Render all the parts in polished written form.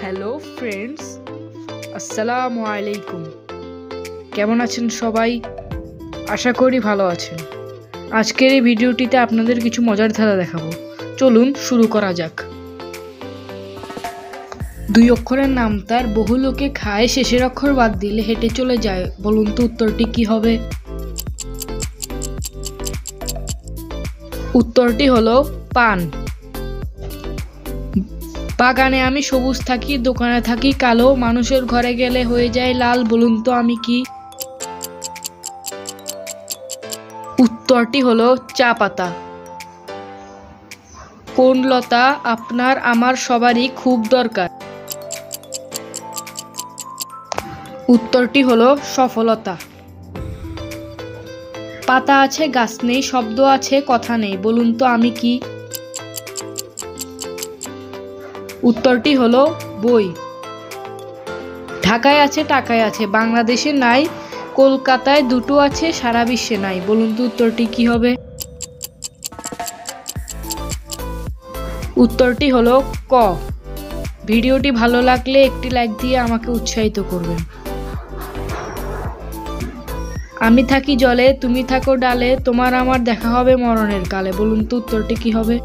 Hello friends, আসসালামু আলাইকুম। কেমন আছেন সবাই? আশা করি ভালো আছেন। আজকের এই ভিডিওটিতে আপনাদের কিছু মজার ধাঁধা দেখাবো। চলুন শুরু করা যাক। দুই অক্ষরের নাম তার, বহু লোকে খায়, শেষের অক্ষর বাদ দিলে হেঁটে চলে যায়। বলুন তো উত্তরটি কি হবে? উত্তরটি হলো পান। বাগানে আমি সবুজ থাকি, দোকানে থাকি কালো, মানুষের ঘরে গেলে হয়ে যায় লাল। বলুন তো আমি কি? উত্তরটি হলো চা পাতা। কোন লতা আপনার আমার সবারই খুব দরকার? উত্তরটি হলো সফলতা। পাতা আছে গাছ নেই, শব্দ আছে কথা নেই। বলুন তো আমি কি? উত্তরটি হলো বই। ঢাকায় আছে টাকায় আছে, বাংলাদেশে নাই, কলকাতায় দুটো আছে, সারা বিশ্বে নাই। বলুন তো উত্তরটি কি হবে? উত্তরটি হলো ক। ভিডিওটি ভালো লাগলে একটি লাইক দিয়ে আমাকে উৎসাহিত করবেন। আমি থাকি জলে, তুমি থাকো ডালে, তোমার আমার দেখা হবে মরণের কালে। বলুন তো উত্তরটি কি হবে?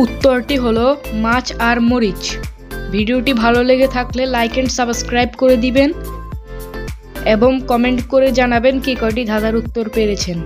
উত্তরটি হলো মাছ আর মরিচ। ভিডিওটি ভালো লেগে থাকলে লাইক এন্ড সাবস্ক্রাইব করে দিবেন এবং কমেন্ট করে জানাবেন কে কয়টি ধাঁধার উত্তর পেরেছেন।